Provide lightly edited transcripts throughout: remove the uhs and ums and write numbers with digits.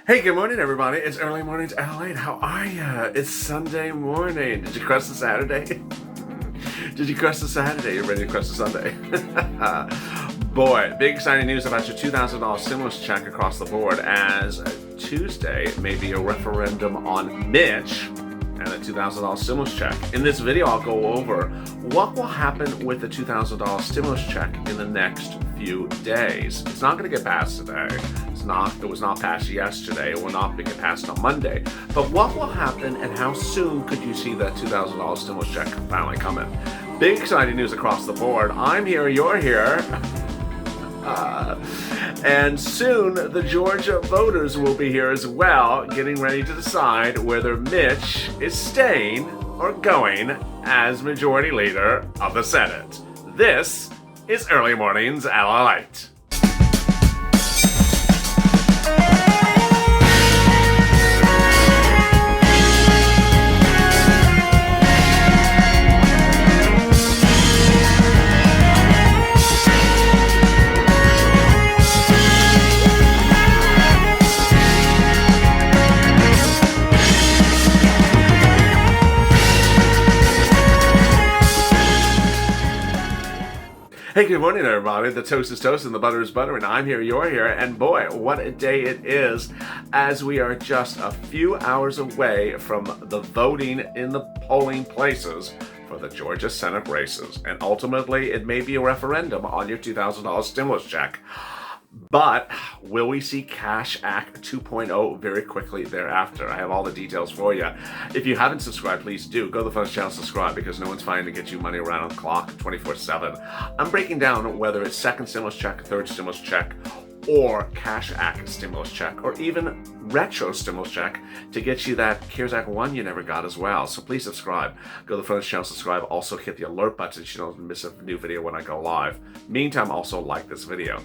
Hey, good morning, everybody. It's early mornings, LA. How are ya? It's Sunday morning. Did you crush the Saturday? Did you crush the Saturday? You ready to crush the Sunday? Boy, big exciting news about your $2,000 stimulus check across the board as Tuesday may be a referendum on Mitch and the $2,000 stimulus check. In this video, I'll go over what will happen with the $2,000 stimulus check in the next few days. It's not going to get passed today. It was not passed yesterday. It will not be passed on Monday. But what will happen and how soon could you see that $2,000 stimulus check finally coming? Big exciting news across the board. I'm here, you're here. And soon the Georgia voters will be here as well, getting ready to decide whether Mitch is staying or going as majority leader of the Senate. This is Early Mornings at Light. Hey, good morning, everybody. The toast is toast and the butter is butter, and I'm here, you're here, and boy, what a day it is as we are just a few hours away from the voting in the polling places for the Georgia Senate races, and ultimately it may be a referendum on your $2,000 stimulus check. But will we see Cash Act 2.0 very quickly thereafter? I have all the details for you. If you haven't subscribed, please do. Go to the Funds channel, subscribe, because no one's fighting to get you money around the clock 24/7. I'm breaking down whether it's second stimulus check, third stimulus check, or Cash Act stimulus check, or even retro stimulus check to get you that CARES Act 1 you never got as well. So please subscribe. Go to the Funds channel, subscribe. Also hit the alert button so you don't miss a new video when I go live. Meantime, also like this video.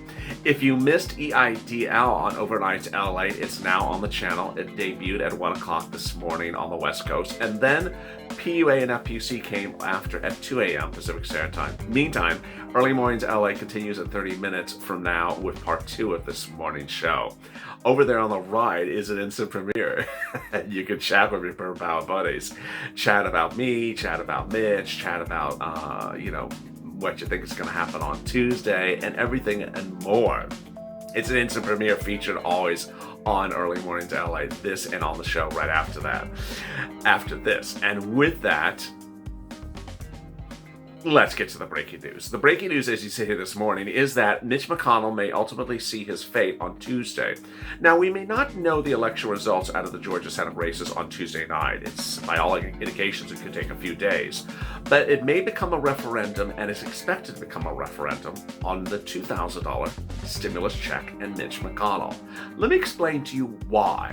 If you missed EIDL on Overnight LA, it's now on the channel. It debuted at 1 o'clock this morning on the West Coast. And then PUA and FPC came after at 2 a.m. Pacific Standard Time. Meantime, Early Mornings LA continues at 30 minutes from now with part 2 of this morning's show. Over there on the right is an instant premiere. You can chat with me for about buddies. Chat about me, chat about Mitch, chat about, what you think is going to happen on Tuesday, and everything and more. It's an instant premiere featured always on Early Mornings LA, this and on the show right after that. After this. And with that, let's get to the breaking news. The breaking news, as you see here this morning, is that Mitch McConnell may ultimately see his fate on Tuesday. Now, we may not know the election results out of the Georgia Senate races on Tuesday night. It's, by all indications, it could take a few days. But it may become a referendum, and is expected to become a referendum, on the $2,000 stimulus check and Mitch McConnell. Let me explain to you why.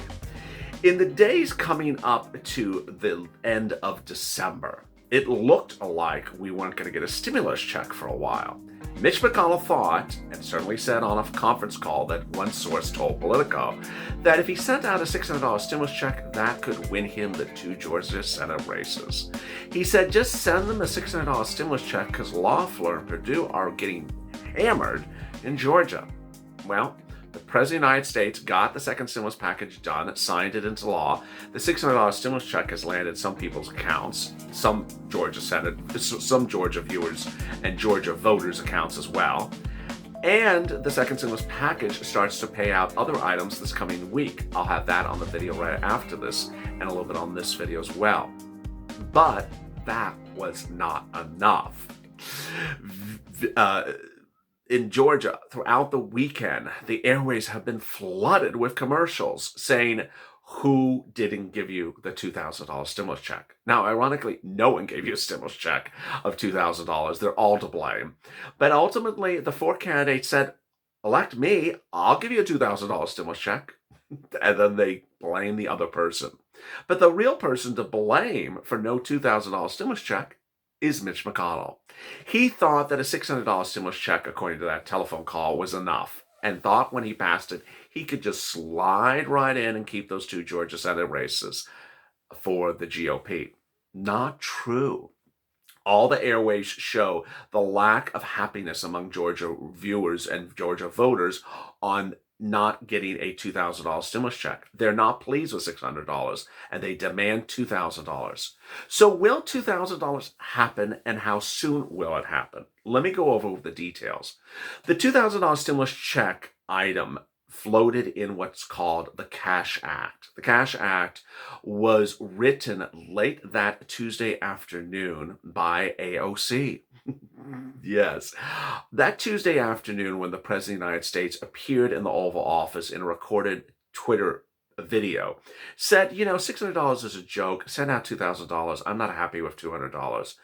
In the days coming up to the end of December, it looked like we weren't going to get a stimulus check for a while. Mitch McConnell thought, and certainly said on a conference call that one source told Politico, that if he sent out a $600 stimulus check, that could win him the 2 Georgia Senate races. He said, just send them a $600 stimulus check because Loeffler and Perdue are getting hammered in Georgia. Well, the President of the United States got the second stimulus package done, signed it into law. The $600 stimulus check has landed some people's accounts, some Georgia viewers and Georgia voters' accounts as well. And the second stimulus package starts to pay out other items this coming week. I'll have that on the video right after this, and a little bit on this video as well. But that was not enough. In Georgia, throughout the weekend, the airways have been flooded with commercials saying, who didn't give you the $2,000 stimulus check? Now, ironically, no one gave you a stimulus check of $2,000. They're all to blame. But ultimately, the 4 candidates said, elect me, I'll give you a $2,000 stimulus check. And then they blame the other person. But the real person to blame for no $2,000 stimulus check is Mitch McConnell. He thought that a $600 stimulus check, according to that telephone call, was enough, and thought when he passed it, he could just slide right in and keep those 2 Georgia Senate races for the GOP. Not true. All the airways show the lack of happiness among Georgia viewers and Georgia voters on not getting a $2,000 stimulus check. They're not pleased with $600 and they demand $2,000. So will $2,000 happen and how soon will it happen? Let me go over the details. The $2,000 stimulus check item floated in what's called the Cash Act. The Cash Act was written late that Tuesday afternoon by AOC. Yes. That Tuesday afternoon, when the President of the United States appeared in the Oval Office in a recorded Twitter video, said, $600 is a joke. Send out $2,000. I'm not happy with $200.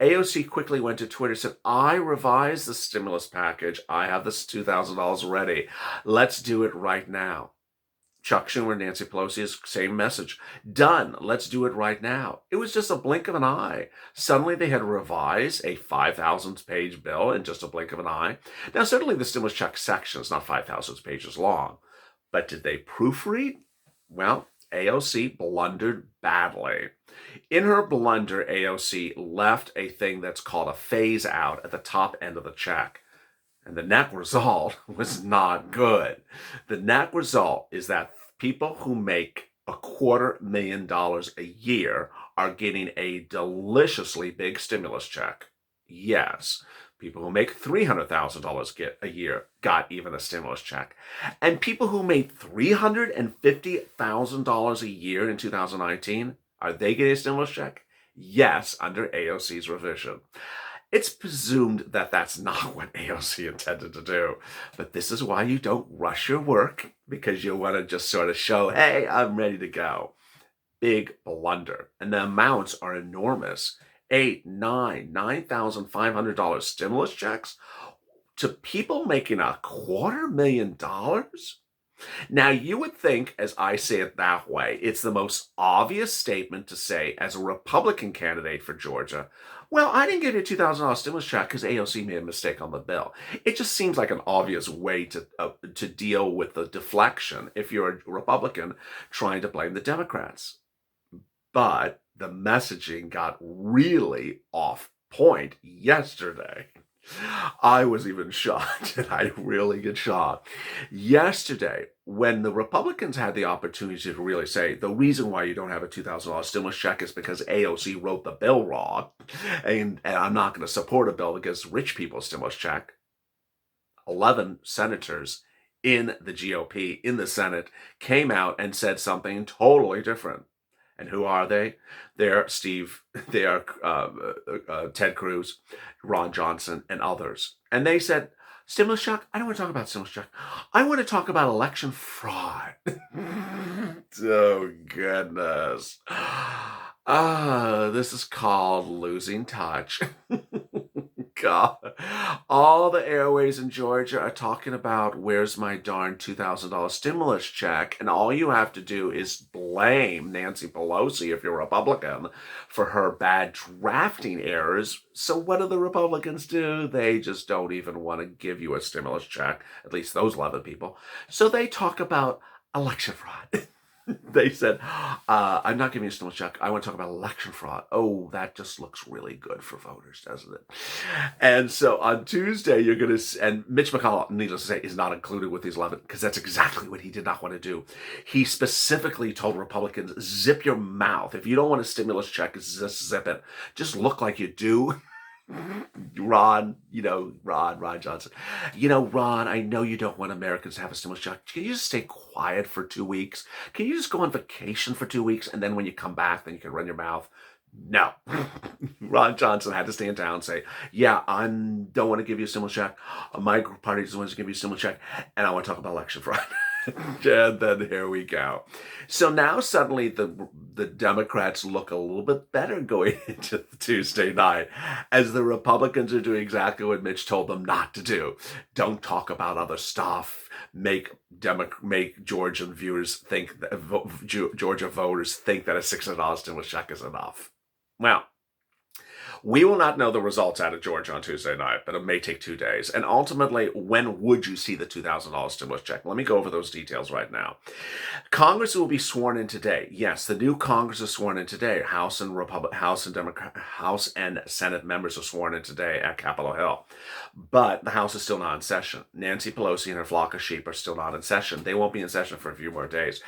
AOC quickly went to Twitter and said, I revised the stimulus package. I have this $2,000 ready. Let's do it right now. Chuck Schumer and Nancy Pelosi's same message. Done. Let's do it right now. It was just a blink of an eye. Suddenly they had revised a 5,000 page bill in just a blink of an eye. Now, certainly the stimulus check section is not 5,000 pages long, but did they proofread? Well, AOC blundered badly. In her blunder, AOC left a thing that's called a phase out at the top end of the check. And the net result was not good. The net result is that people who make $250,000 a year are getting a deliciously big stimulus check. Yes, people who make $300,000 get a year got even a stimulus check. And people who made $350,000 a year in 2019, are they getting a stimulus check? Yes, under AOC's revision. It's presumed that that's not what AOC intended to do. But this is why you don't rush your work, because you want to just sort of show, hey, I'm ready to go. Big blunder. And the amounts are enormous. $9,500 stimulus checks to people making $250,000. Now, you would think, as I say it that way, it's the most obvious statement to say as a Republican candidate for Georgia, well, I didn't get a $2,000 stimulus check because AOC made a mistake on the bill. It just seems like an obvious way to deal with the deflection if you're a Republican trying to blame the Democrats. But the messaging got really off point yesterday. I was even shocked, and I really get shocked. Yesterday, when the Republicans had the opportunity to really say, the reason why you don't have a $2,000 stimulus check is because AOC wrote the bill wrong, and I'm not going to support a bill that gives rich people a stimulus check, 11 senators in the GOP, in the Senate, came out and said something totally different. And who are they? They're Ted Cruz, Ron Johnson, and others. And they said, stimulus check? I don't want to talk about stimulus check. I want to talk about election fraud. Oh, goodness. This is called losing touch. God. All the airways in Georgia are talking about where's my darn $2,000 stimulus check, and all you have to do is blame Nancy Pelosi, if you're a Republican, for her bad drafting errors. So what do the Republicans do? They just don't even want to give you a stimulus check, at least those 11 people. So they talk about election fraud. They said, I'm not giving you a stimulus check. I want to talk about election fraud. Oh, that just looks really good for voters, doesn't it? And so on Tuesday, you're going to, and Mitch McConnell, needless to say, is not included with these 11, because that's exactly what he did not want to do. He specifically told Republicans, zip your mouth. If you don't want a stimulus check, just zip it. Just look like you do. Ron Johnson. Ron, I know you don't want Americans to have a stimulus check. Can you just stay quiet for 2 weeks? Can you just go on vacation for 2 weeks, and then when you come back, then you can run your mouth? No. Ron Johnson had to stand down and say, yeah, I don't want to give you a stimulus check. My party doesn't want to give you a stimulus check, and I want to talk about election fraud. And then here we go. So now suddenly the Democrats look a little bit better going into Tuesday night, as the Republicans are doing exactly what Mitch told them not to do. Don't talk about other stuff. Make Georgian viewers think that Georgia voters think that a $600 stimulus check is enough. Well, We will not know the results out of Georgia on Tuesday night, but it may take 2 days. And ultimately, when would you see the $2,000 stimulus check? Let me go over those details right now. Congress will be sworn in today. Yes, the new Congress is sworn in today. House and Senate members are sworn in today at Capitol Hill. But the House is still not in session. Nancy Pelosi and her flock of sheep are still not in session. They won't be in session for a few more days.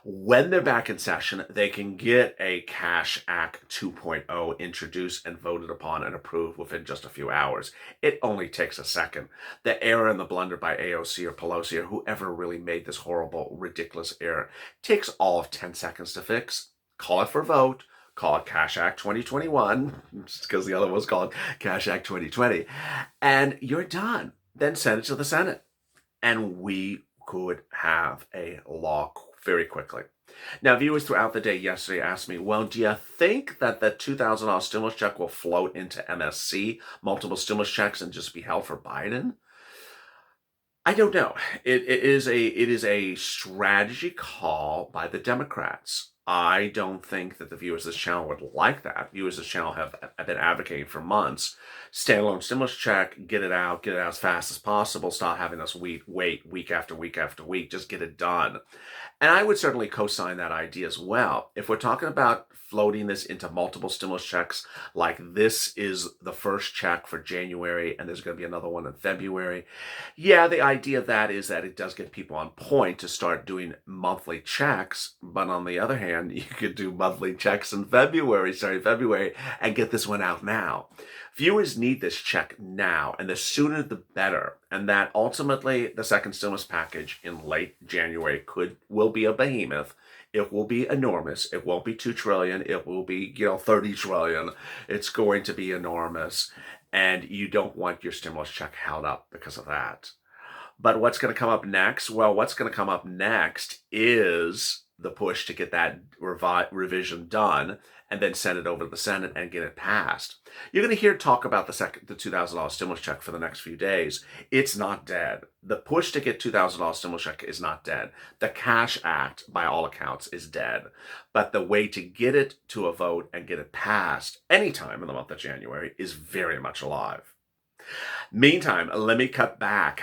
When they're back in session, they can get a Cash Act 2.0 introduced and voted upon and approved within just a few hours. It only takes a second. The error and the blunder by AOC or Pelosi or whoever really made this horrible, ridiculous error takes all of 10 seconds to fix. Call it for vote. Call it Cash Act 2021, because the other was called Cash Act 2020, and you're done. Then send it to the Senate, and we could have a law very quickly. Now, viewers throughout the day yesterday asked me, well, do you think that the $2,000 stimulus check will float into MSC, multiple stimulus checks, and just be held for Biden? I don't know. It is a strategy call by the Democrats. I don't think that the viewers of this channel would like that. Viewers of this channel have been advocating for months. Standalone stimulus check, get it out as fast as possible. Stop having us wait week after week after week. Just get it done. And I would certainly co-sign that idea as well. If we're talking about floating this into multiple stimulus checks, like this is the first check for January and there's going to be another one in February. Yeah, the idea of that is that it does get people on point to start doing monthly checks. But on the other hand, you could do monthly checks in February, and get this one out now. Viewers need this check now, and the sooner the better. And that ultimately the second stimulus package in late January will be a behemoth. It will be enormous. It won't be $2 trillion. It will be, 30 trillion. It's going to be enormous. And you don't want your stimulus check held up because of that. But what's going to come up next? Well, what's going to come up next is the push to get that revision done and then send it over to the Senate and get it passed. You're going to hear talk about the $2,000 stimulus check for the next few days. It's not dead. The push to get $2,000 stimulus check is not dead. The Cash Act, by all accounts, is dead. But the way to get it to a vote and get it passed anytime in the month of January is very much alive. Meantime, let me cut back.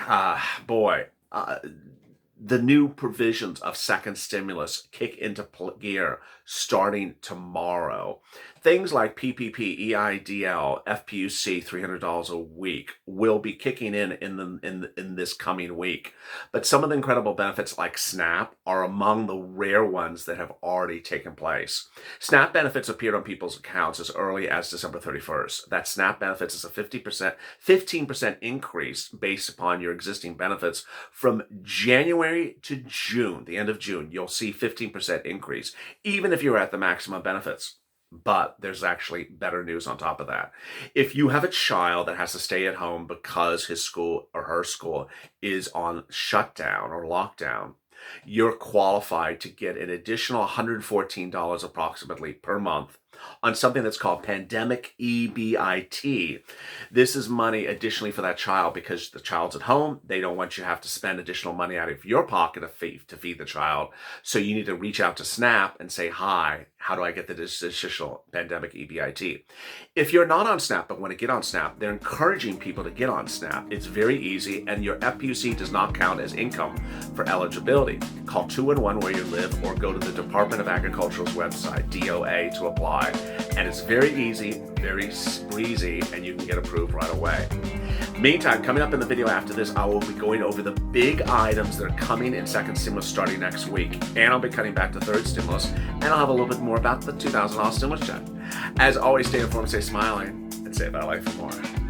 The new provisions of second stimulus kick into gear starting tomorrow. Things like PPP, EIDL, FPUC, $300 a week will be kicking in this coming week. But some of the incredible benefits like SNAP are among the rare ones that have already taken place. SNAP benefits appeared on people's accounts as early as December 31st. That SNAP benefits is a 15% increase based upon your existing benefits from January to June, the end of June. You'll see 15% increase, even if you're at the maximum benefits. But there's actually better news on top of that. If you have a child that has to stay at home because his school or her school is on shutdown or lockdown, you're qualified to get an additional $114 approximately per month on something that's called Pandemic EBIT. This is money additionally for that child because the child's at home. They don't want you to have to spend additional money out of your pocket to feed the child. So you need to reach out to SNAP and say, hi, how do I get this additional Pandemic EBIT? If you're not on SNAP but want to get on SNAP, they're encouraging people to get on SNAP. It's very easy, and your FPUC does not count as income for eligibility. Call 211 where you live or go to the Department of Agriculture's website, DOA, to apply. And it's very easy, very breezy, and you can get approved right away. Meantime, coming up in the video after this, I will be going over the big items that are coming in second stimulus starting next week. And I'll be cutting back to third stimulus, and I'll have a little bit more about the $2,000 stimulus check. As always, stay informed, stay smiling, and save our life for more.